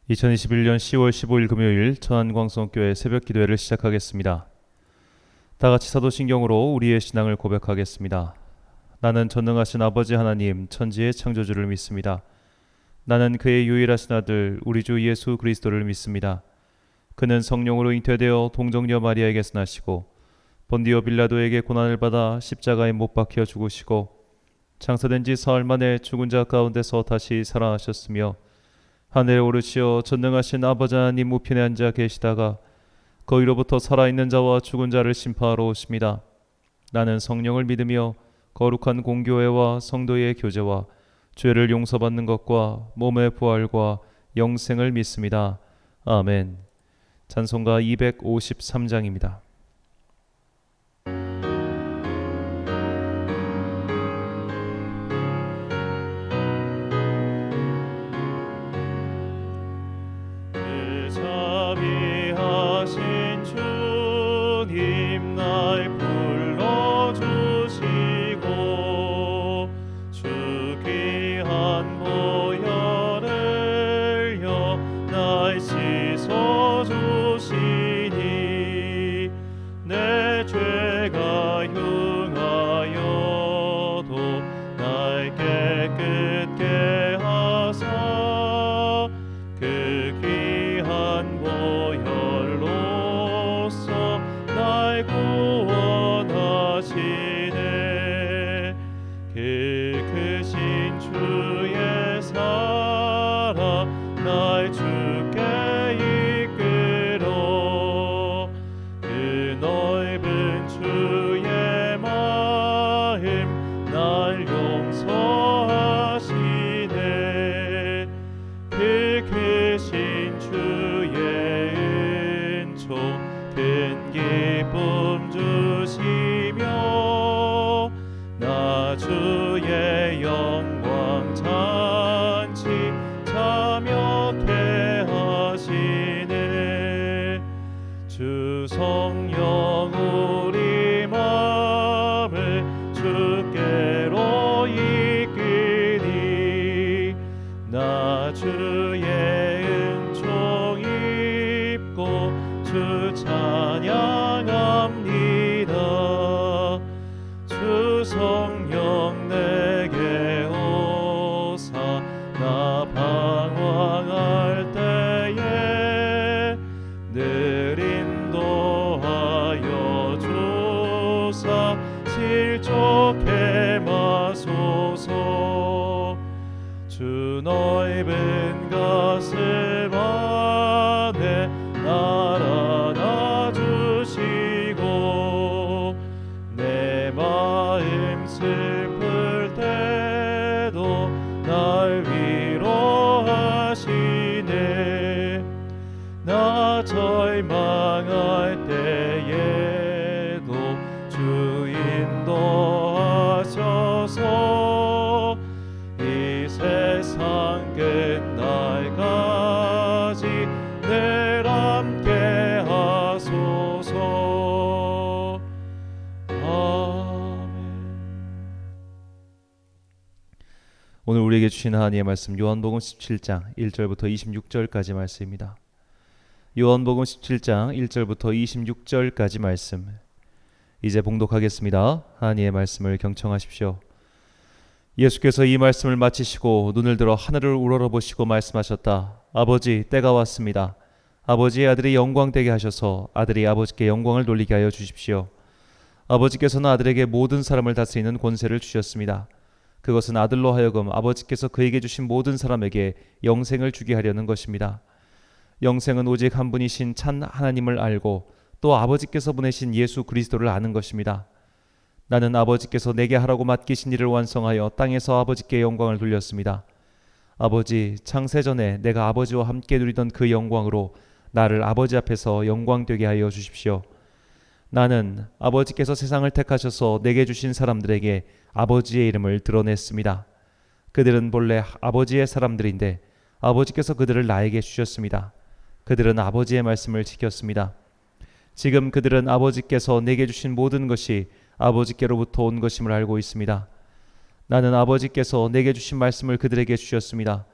2021년 10월 15일 금요일 천안광성교회 새벽 기도회를 시작하겠습니다. 다 같이 사도신경으로 우리의 신앙을 고백하겠습니다. 나는 전능하신 아버지 하나님 천지의 창조주를 믿습니다. 나는 그의 유일하신 아들 우리 주 예수 그리스도를 믿습니다. 그는 성령으로 잉태되어 동정녀 마리아에게서 나시고 본디오 빌라도에게 고난을 받아 십자가에 못 박혀 죽으시고 장사된 지 사흘 만에 죽은 자 가운데서 다시 살아나셨으며 하늘에 오르시어 전능하신 아버지 하나님 우편에 앉아 계시다가 거기로부터 살아있는 자와 죽은 자를 심판하러 오십니다. 나는 성령을 믿으며 거룩한 공교회와 성도의 교제와 죄를 용서받는 것과 몸의 부활과 영생을 믿습니다. 아멘. 찬송가 253장입니다. 오늘 우리에게 주신 하나님의 말씀 요한복음 17장 1절부터 26절까지 말씀입니다. 요한복음 17장 1절부터 26절까지 말씀 이제 봉독하겠습니다. 하나님의 말씀을 경청하십시오. 예수께서 이 말씀을 마치시고 눈을 들어 하늘을 우러러보시고 말씀하셨다. 아버지, 때가 왔습니다. 아버지의 아들이 영광되게 하셔서 아들이 아버지께 영광을 돌리게 하여 주십시오. 아버지께서는 아들에게 모든 사람을 다스리는 권세를 주셨습니다. 그것은 아들로 하여금 아버지께서 그에게 주신 모든 사람에게 영생을 주게 하려는 것입니다. 영생은 오직 한 분이신 참 하나님을 알고 또 아버지께서 보내신 예수 그리스도를 아는 것입니다. 나는 아버지께서 내게 하라고 맡기신 일을 완성하여 땅에서 아버지께 영광을 돌렸습니다. 아버지, 창세전에 내가 아버지와 함께 누리던 그 영광으로 나를 아버지 앞에서 영광되게 하여 주십시오. 나는 아버지께서 세상을 택하셔서 내게 주신 사람들에게 아버지의 이름을 드러냈습니다. 그들은 본래 아버지의 사람들인데 아버지께서 그들을 나에게 주셨습니다. 그들은 아버지의 말씀을 지켰습니다. 지금 그들은 아버지께서 내게 주신 모든 것이 아버지께로부터 온 것임을 알고 있습니다. 나는 아버지께서 내게 주신 말씀을 그들에게 주셨습니다.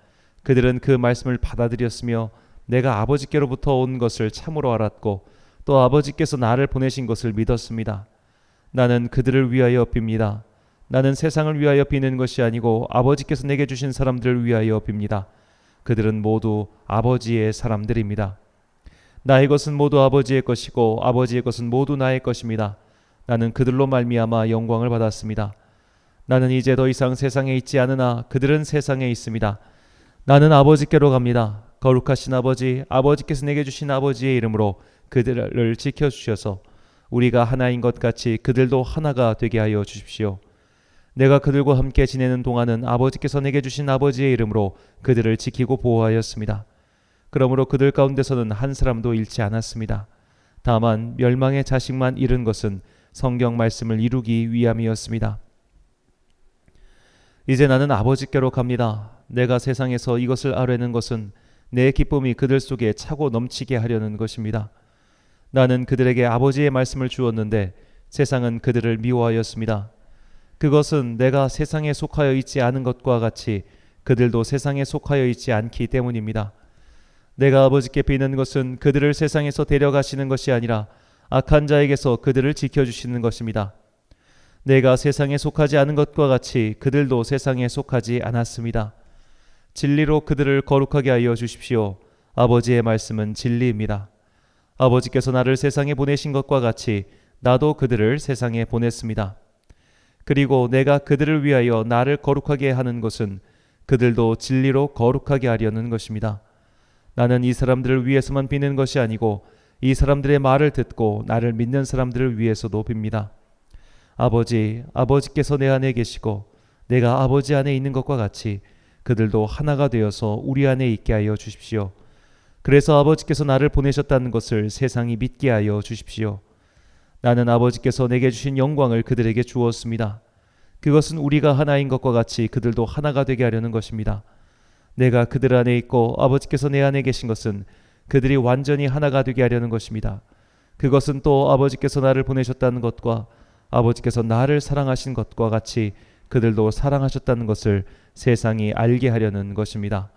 그들은 그 말씀을 받아들였으며 내가 아버지께로부터 온 것을 참으로 알았고 또 아버지께서 나를 보내신 것을 믿었습니다. 나는 그들을 위하여 빕니다. 나는 세상을 위하여 비는 것이 아니고 아버지께서 내게 주신 사람들을 위하여 빕니다. 그들은 모두 아버지의 사람들입니다. 나의 것은 모두 아버지의 것이고 아버지의 것은 모두 나의 것입니다. 나는 그들로 말미암아 영광을 받았습니다. 나는 이제 더 이상 세상에 있지 않으나 그들은 세상에 있습니다. 나는 아버지께로 갑니다. 거룩하신 아버지, 아버지께서 내게 주신 아버지의 이름으로 그들을 지켜주셔서 우리가 하나인 것 같이 그들도 하나가 되게 하여 주십시오. 내가 그들과 함께 지내는 동안은 아버지께서 내게 주신 아버지의 이름으로 그들을 지키고 보호하였습니다. 그러므로 그들 가운데서는 한 사람도 잃지 않았습니다. 다만 멸망의 자식만 잃은 것은 성경 말씀을 이루기 위함이었습니다. 이제 나는 아버지께로 갑니다. 내가 세상에서 이것을 아뢰는 것은 내 기쁨이 그들 속에 차고 넘치게 하려는 것입니다. 나는 그들에게 아버지의 말씀을 주었는데 세상은 그들을 미워하였습니다. 그것은 내가 세상에 속하여 있지 않은 것과 같이 그들도 세상에 속하여 있지 않기 때문입니다. 내가 아버지께 비는 것은 그들을 세상에서 데려가시는 것이 아니라 악한 자에게서 그들을 지켜주시는 것입니다. 내가 세상에 속하지 않은 것과 같이 그들도 세상에 속하지 않았습니다. 진리로 그들을 거룩하게 하여 주십시오. 아버지의 말씀은 진리입니다. 아버지께서 나를 세상에 보내신 것과 같이 나도 그들을 세상에 보냈습니다. 그리고 내가 그들을 위하여 나를 거룩하게 하는 것은 그들도 진리로 거룩하게 하려는 것입니다. 나는 이 사람들을 위해서만 비는 것이 아니고 이 사람들의 말을 듣고 나를 믿는 사람들을 위해서도 빕니다. 아버지, 아버지께서 내 안에 계시고 내가 아버지 안에 있는 것과 같이 그들도 하나가 되어서 우리 안에 있게 하여 주십시오. 그래서 아버지께서 나를 보내셨다는 것을 세상이 믿게 하여 주십시오. 나는 아버지께서 내게 주신 영광을 그들에게 주었습니다. 그것은 우리가 하나인 것과 같이 그들도 하나가 되게 하려는 것입니다. 내가 그들 안에 있고 아버지께서 내 안에 계신 것은 그들이 완전히 하나가 되게 하려는 것입니다. 그것은 또 아버지께서 나를 보내셨다는 것과 아버지께서 나를 사랑하신 것과 같이 그들도 사랑하셨다는 것을 세상이 알게 하려는 것입니다.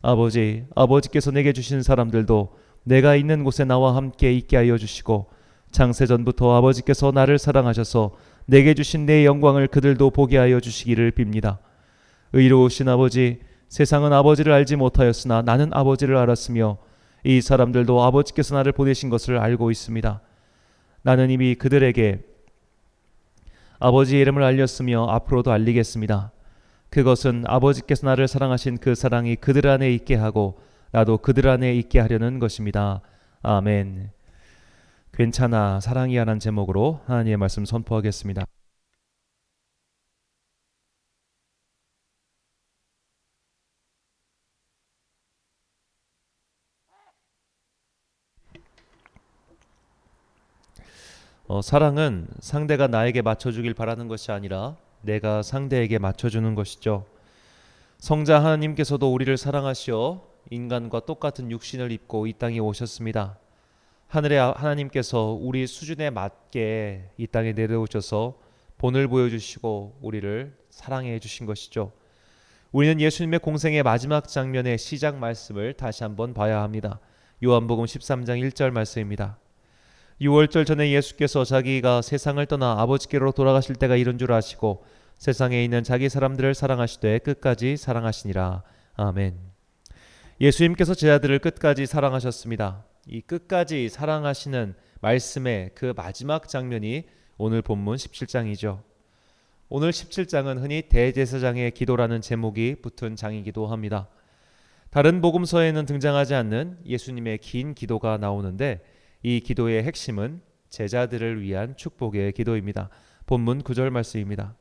아버지, 아버지께서 내게 주신 사람들도 내가 있는 곳에 나와 함께 있게 하여 주시고 창세전부터 아버지께서 나를 사랑하셔서 내게 주신 내 영광을 그들도 보게 하여 주시기를 빕니다. 의로우신 아버지, 세상은 아버지를 알지 못하였으나 나는 아버지를 알았으며 이 사람들도 아버지께서 나를 보내신 것을 알고 있습니다. 나는 이미 그들에게 아버지의 이름을 알렸으며 앞으로도 알리겠습니다. 그것은 아버지께서 나를 사랑하신 그 사랑이 그들 안에 있게 하고 나도 그들 안에 있게 하려는 것입니다. 아멘. 괜찮아, 사랑이야 라는 제목으로 하나님의 말씀 선포하겠습니다. 사랑은 상대가 나에게 맞춰주길 바라는 것이 아니라 내가 상대에게 맞춰주는 것이죠. 성자 하나님께서도 우리를 사랑하시어 인간과 똑같은 육신을 입고 이 땅에 오셨습니다. 하늘의 하나님께서 우리 수준에 맞게 이 땅에 내려오셔서 본을 보여주시고 우리를 사랑해 주신 것이죠. 우리는 예수님의 공생의 마지막 장면의 시작 말씀을 다시 한번 봐야 합니다. 요한복음 13장 1절 말씀입니다. 6월절 전에 예수께서 자기가 세상을 떠나 아버지께로 돌아가실 때가 이른 줄 아시고 세상에 있는 자기 사람들을 사랑하시되 끝까지 사랑하시니라. 아멘. 예수님께서 제자들을 끝까지 사랑하셨습니다. 이 끝까지 사랑하시는 말씀의 그 마지막 장면이 오늘 본문 17장이죠. 오늘 17장은 흔히 대제사장의 기도라는 제목이 붙은 장이기도 합니다. 다른 복음서에는 등장하지 않는 예수님의 긴 기도가 나오는데 이 기도의 핵심은 제자들을 위한 축복의 기도입니다. 본문 9절 말씀입니다.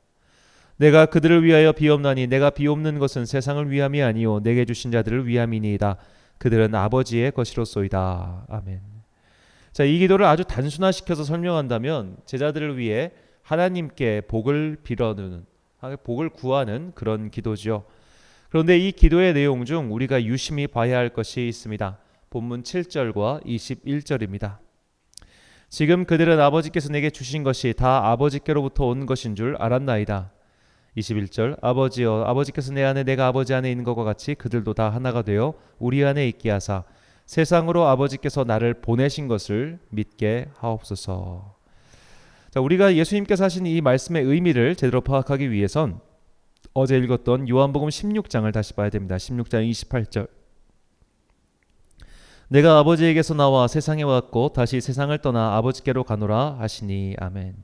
내가 그들을 위하여 비옵나니 내가 비옵는 것은 세상을 위함이 아니요 내게 주신 자들을 위함이니이다. 그들은 아버지의 것이로소이다. 아멘. 자, 이 기도를 아주 단순화시켜서 설명한다면 제자들을 위해 하나님께 복을 빌어주는, 복을 구하는 그런 기도죠. 그런데 이 기도의 내용 중 우리가 유심히 봐야 할 것이 있습니다. 본문 7절과 21절입니다. 지금 그들은 아버지께서 내게 주신 것이 다 아버지께로부터 온 것인 줄 알았나이다. 21절 아버지여 아버지께서 내 안에 내가 아버지 안에 있는 것과 같이 그들도 다 하나가 되어 우리 안에 있게 하사 세상으로 아버지께서 나를 보내신 것을 믿게 하옵소서. 자, 우리가 예수님께서 하신 이 말씀의 의미를 제대로 파악하기 위해선 어제 읽었던 요한복음 16장을 다시 봐야 됩니다. 16장 28절 내가 아버지에게서 나와 세상에 왔고 다시 세상을 떠나 아버지께로 가노라 하시니 아멘.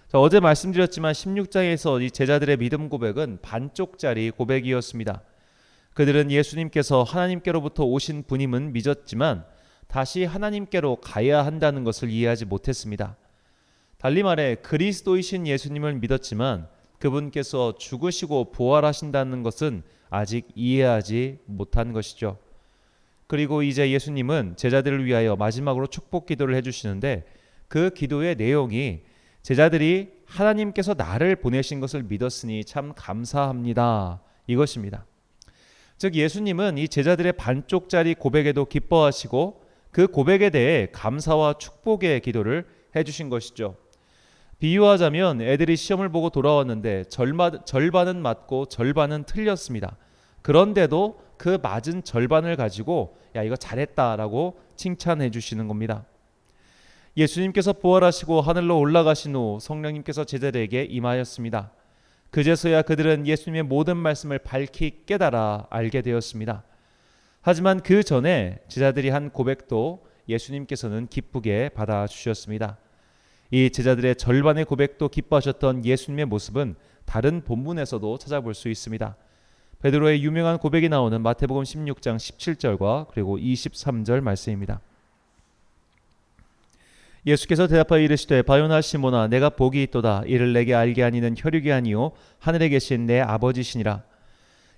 자, 어제 말씀드렸지만 16장에서 이 제자들의 믿음 고백은 반쪽짜리 고백이었습니다. 그들은 예수님께서 하나님께로부터 오신 분임은 믿었지만 다시 하나님께로 가야 한다는 것을 이해하지 못했습니다. 달리 말해 그리스도이신 예수님을 믿었지만 그분께서 죽으시고 부활하신다는 것은 아직 이해하지 못한 것이죠. 그리고 이제 예수님은 제자들을 위하여 마지막으로 축복 기도를 해주시는데 그 기도의 내용이 제자들이 하나님께서 나를 보내신 것을 믿었으니 참 감사합니다. 이것입니다. 즉 예수님은 이 제자들의 반쪽짜리 고백에도 기뻐하시고 그 고백에 대해 감사와 축복의 기도를 해주신 것이죠. 비유하자면 애들이 시험을 보고 돌아왔는데 절반은 맞고 절반은 틀렸습니다. 그런데도 그 맞은 절반을 가지고 야 이거 잘했다라고 칭찬해 주시는 겁니다. 예수님께서 부활하시고 하늘로 올라가신 후 성령님께서 제자들에게 임하였습니다. 그제서야 그들은 예수님의 모든 말씀을 밝히 깨달아 알게 되었습니다. 하지만 그 전에 제자들이 한 고백도 예수님께서는 기쁘게 받아주셨습니다. 이 제자들의 절반의 고백도 기뻐하셨던 예수님의 모습은 다른 본문에서도 찾아볼 수 있습니다. 베드로의 유명한 고백이 나오는 마태복음 16장 17절과 그리고 23절 말씀입니다. 예수께서 대답하여 이르시되 바요나 시몬아 내가 복이 있도다. 이를 내게 알게 하니는 혈육이 아니요 하늘에 계신 내 아버지시니라.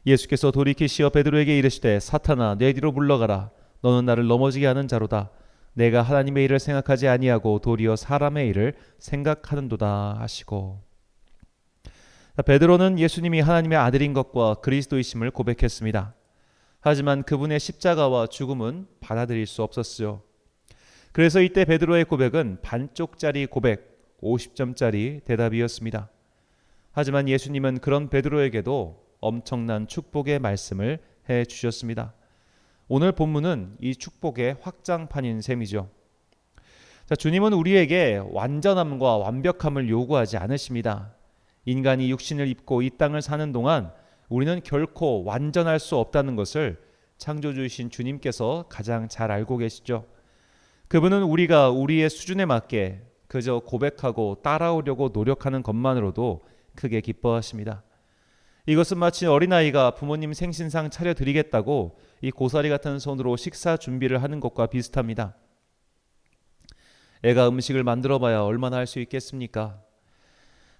예수께서 돌이키시어 베드로에게 이르시되 사탄아 내 뒤로 물러가라. 너는 나를 넘어지게 하는 자로다. 내가 하나님의 일을 생각하지 아니하고 도리어 사람의 일을 생각하는도다 하시고. 베드로는 예수님이 하나님의 아들인 것과 그리스도이심을 고백했습니다. 하지만 그분의 십자가와 죽음은 받아들일 수 없었어요. 그래서 이때 베드로의 고백은 반쪽짜리 고백, 50점짜리 대답이었습니다. 하지만 예수님은 그런 베드로에게도 엄청난 축복의 말씀을 해주셨습니다. 오늘 본문은 이 축복의 확장판인 셈이죠. 자, 주님은 우리에게 완전함과 완벽함을 요구하지 않으십니다. 인간이 육신을 입고 이 땅을 사는 동안 우리는 결코 완전할 수 없다는 것을 창조주이신 주님께서 가장 잘 알고 계시죠. 그분은 우리가 우리의 수준에 맞게 그저 고백하고 따라오려고 노력하는 것만으로도 크게 기뻐하십니다. 이것은 마치 어린아이가 부모님 생신상 차려드리겠다고 이 고사리 같은 손으로 식사 준비를 하는 것과 비슷합니다. 애가 음식을 만들어봐야 얼마나 할 수 있겠습니까?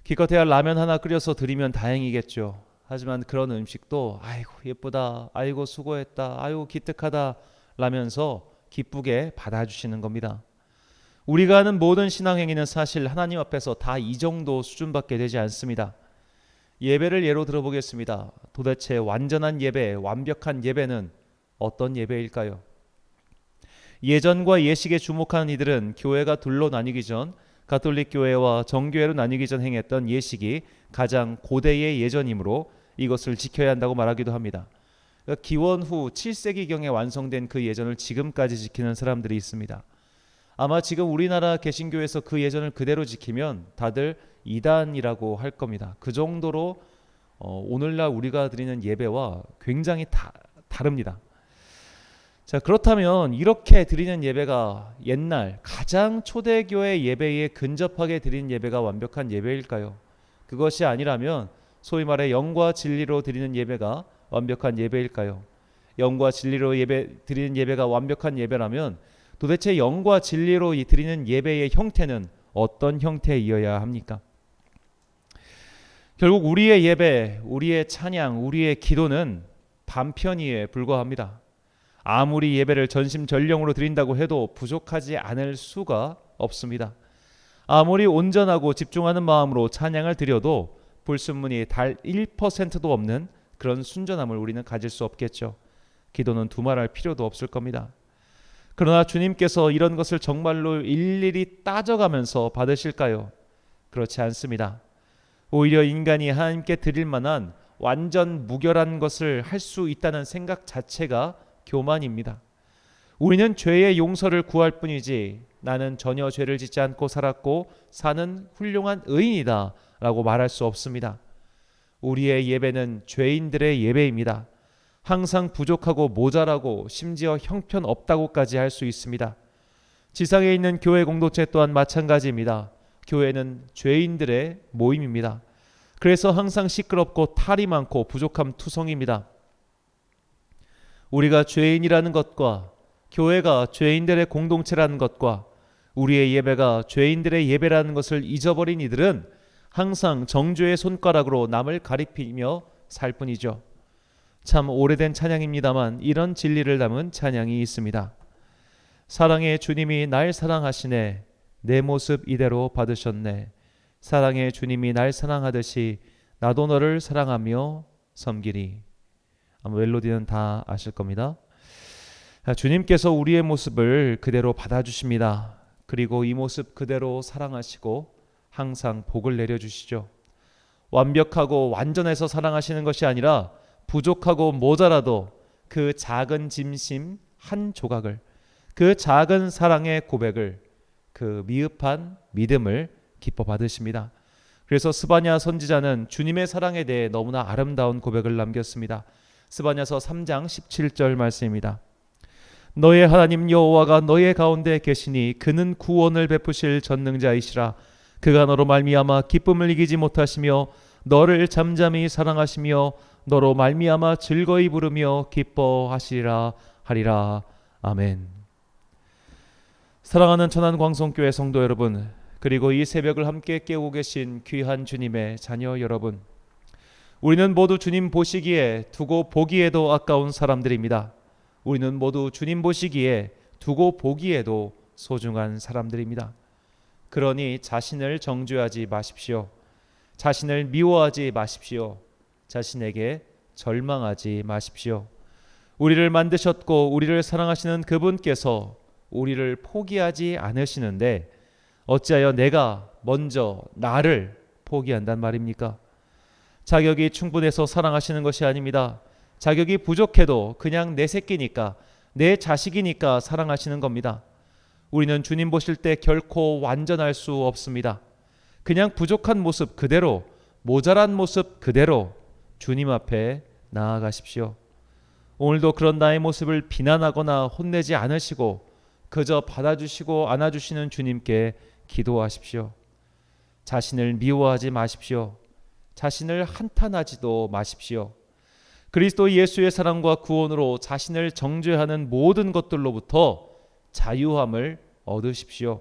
기껏해야 라면 하나 끓여서 드리면 다행이겠죠. 하지만 그런 음식도 아이고 예쁘다, 아이고 수고했다, 아이고 기특하다 라면서 기쁘게 받아주시는 겁니다. 우리가 하는 모든 신앙행위는 사실 하나님 앞에서 다 이 정도 수준밖에 되지 않습니다. 예배를 예로 들어보겠습니다. 도대체 완전한 예배, 완벽한 예배는 어떤 예배일까요? 예전과 예식에 주목하는 이들은 교회가 둘로 나뉘기 전 가톨릭 교회와 정교회로 나뉘기 전 행했던 예식이 가장 고대의 예전이므로 이것을 지켜야 한다고 말하기도 합니다. 기원 후 7세기경에 완성된 그 예전을 지금까지 지키는 사람들이 있습니다. 아마 지금 우리나라 개신교에서 그 예전을 그대로 지키면 다들 이단이라고 할 겁니다. 그 정도로 오늘날 우리가 드리는 예배와 굉장히 다릅니다. 자, 그렇다면 이렇게 드리는 예배가 옛날 가장 초대교회 예배에 근접하게 드리는 예배가 완벽한 예배일까요? 그것이 아니라면 소위 말해 영과 진리로 드리는 예배가 완벽한 예배일까요? 영과 진리로 드리는 예배가 완벽한 예배라면 도대체 영과 진리로 드리는 예배의 형태는 어떤 형태이어야 합니까? 결국 우리의 예배, 우리의 찬양, 우리의 기도는 반편이에 불과합니다. 아무리 예배를 전심전령으로 드린다고 해도 부족하지 않을 수가 없습니다. 아무리 온전하고 집중하는 마음으로 찬양을 드려도 불순물이 달 1%도 없는 그런 순전함을 우리는 가질 수 없겠죠. 기도는 두말할 필요도 없을 겁니다. 그러나 주님께서 이런 것을 정말로 일일이 따져가면서 받으실까요? 그렇지 않습니다. 오히려 인간이 하나님께 드릴 만한 완전 무결한 것을 할 수 있다는 생각 자체가 교만입니다. 우리는 죄의 용서를 구할 뿐이지 나는 전혀 죄를 짓지 않고 살았고 사는 훌륭한 의인이다 라고 말할 수 없습니다. 우리의 예배는 죄인들의 예배입니다. 항상 부족하고 모자라고 심지어 형편없다고까지 할 수 있습니다. 지상에 있는 교회 공동체 또한 마찬가지입니다. 교회는 죄인들의 모임입니다. 그래서 항상 시끄럽고 탈이 많고 부족함 투성입니다. 우리가 죄인이라는 것과 교회가 죄인들의 공동체라는 것과 우리의 예배가 죄인들의 예배라는 것을 잊어버린 이들은 항상 정죄의 손가락으로 남을 가리키며 살 뿐이죠. 참 오래된 찬양입니다만 이런 진리를 담은 찬양이 있습니다. 사랑의 주님이 날 사랑하시네, 내 모습 이대로 받으셨네. 사랑의 주님이 날 사랑하듯이 나도 너를 사랑하며 섬기리. 아마 멜로디는 다 아실 겁니다. 주님께서 우리의 모습을 그대로 받아주십니다. 그리고 이 모습 그대로 사랑하시고 항상 복을 내려주시죠. 완벽하고 완전해서 사랑하시는 것이 아니라 부족하고 모자라도 그 작은 짐심 한 조각을, 그 작은 사랑의 고백을, 그 미흡한 믿음을 기뻐 받으십니다. 그래서 스바냐 선지자는 주님의 사랑에 대해 너무나 아름다운 고백을 남겼습니다. 스바냐서 3장 17절 말씀입니다. 너의 하나님 여호와가 너의 가운데 계시니 그는 구원을 베푸실 전능자이시라. 그가 너로 말미암아 기쁨을 이기지 못하시며 너를 잠잠히 사랑하시며 너로 말미암아 즐거이 부르며 기뻐하시리라 하리라. 아멘. 사랑하는 천안광성교회 성도 여러분, 그리고 이 새벽을 함께 깨우고 계신 귀한 주님의 자녀 여러분, 우리는 모두 주님 보시기에 두고 보기에도 아까운 사람들입니다. 우리는 모두 주님 보시기에 두고 보기에도 소중한 사람들입니다. 그러니 자신을 정죄하지 마십시오. 자신을 미워하지 마십시오. 자신에게 절망하지 마십시오. 우리를 만드셨고 우리를 사랑하시는 그분께서 우리를 포기하지 않으시는데 어찌하여 내가 먼저 나를 포기한단 말입니까? 자격이 충분해서 사랑하시는 것이 아닙니다. 자격이 부족해도 그냥 내 새끼니까, 내 자식이니까 사랑하시는 겁니다. 우리는 주님 보실 때 결코 완전할 수 없습니다. 그냥 부족한 모습 그대로, 모자란 모습 그대로 주님 앞에 나아가십시오. 오늘도 그런 나의 모습을 비난하거나 혼내지 않으시고 그저 받아주시고 안아주시는 주님께 기도하십시오. 자신을 미워하지 마십시오. 자신을 한탄하지도 마십시오. 그리스도 예수의 사랑과 구원으로 자신을 정죄하는 모든 것들로부터 자유함을 얻으십시오.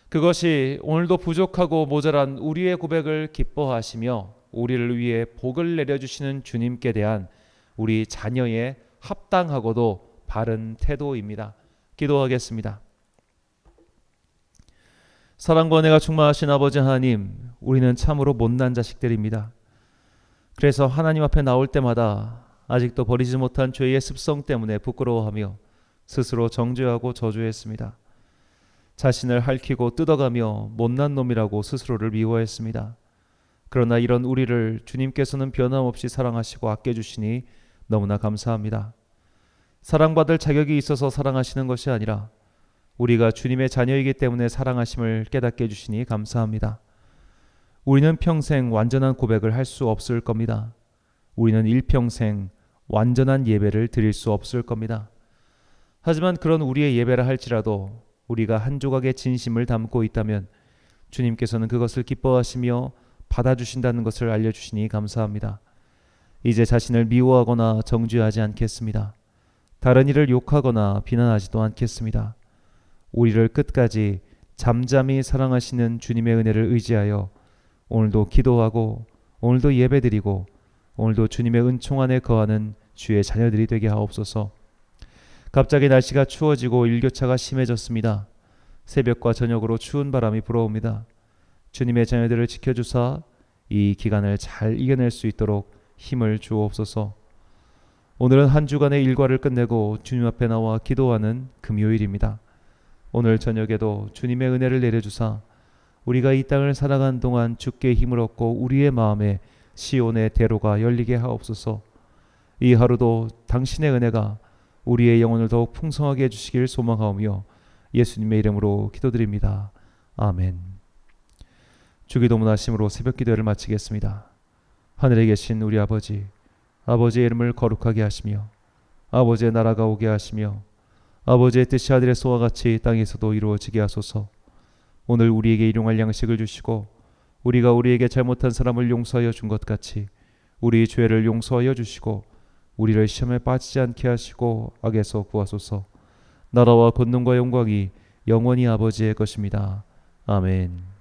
그것이 오늘도 부족하고 모자란 우리의 고백을 기뻐하시며 우리를 위해 복을 내려주시는 주님께 대한 우리 자녀의 합당하고도 바른 태도입니다. 기도하겠습니다. 사랑과 은혜가 충만하신 아버지 하나님, 우리는 참으로 못난 자식들입니다. 그래서 하나님 앞에 나올 때마다 아직도 버리지 못한 죄의 습성 때문에 부끄러워하며 스스로 정죄하고 저주했습니다. 자신을 핥히고 뜯어가며 못난 놈이라고 스스로를 미워했습니다. 그러나 이런 우리를 주님께서는 변함없이 사랑하시고 아껴주시니 너무나 감사합니다. 사랑받을 자격이 있어서 사랑하시는 것이 아니라 우리가 주님의 자녀이기 때문에 사랑하심을 깨닫게 해주시니 감사합니다. 우리는 평생 완전한 고백을 할 수 없을 겁니다. 우리는 일평생 완전한 예배를 드릴 수 없을 겁니다. 하지만 그런 우리의 예배라 할지라도 우리가 한 조각의 진심을 담고 있다면 주님께서는 그것을 기뻐하시며 받아주신다는 것을 알려주시니 감사합니다. 이제 자신을 미워하거나 정죄하지 않겠습니다. 다른 이를 욕하거나 비난하지도 않겠습니다. 우리를 끝까지 잠잠히 사랑하시는 주님의 은혜를 의지하여 오늘도 기도하고 오늘도 예배드리고 오늘도 주님의 은총 안에 거하는 주의 자녀들이 되게 하옵소서. 갑자기 날씨가 추워지고 일교차가 심해졌습니다. 새벽과 저녁으로 추운 바람이 불어옵니다. 주님의 자녀들을 지켜주사 이 기간을 잘 이겨낼 수 있도록 힘을 주옵소서. 오늘은 한 주간의 일과를 끝내고 주님 앞에 나와 기도하는 금요일입니다. 오늘 저녁에도 주님의 은혜를 내려주사 우리가 이 땅을 살아간 동안 주께 힘을 얻고 우리의 마음에 시온의 대로가 열리게 하옵소서. 이 하루도 당신의 은혜가 우리의 영혼을 더욱 풍성하게 해주시길 소망하오며 예수님의 이름으로 기도드립니다. 아멘. 주기도문 하심으로 새벽 기도를 마치겠습니다. 하늘에 계신 우리 아버지, 아버지의 이름을 거룩하게 하시며 아버지의 나라가 오게 하시며 아버지의 뜻이 하늘에서와 같이 땅에서도 이루어지게 하소서. 오늘 우리에게 일용할 양식을 주시고 우리가 우리에게 잘못한 사람을 용서하여 준 것 같이 우리 죄를 용서하여 주시고 우리를 시험에 빠지지 않게 하시고 악에서 구하소서. 나라와 권능과 영광이 영원히 아버지의 것입니다. 아멘.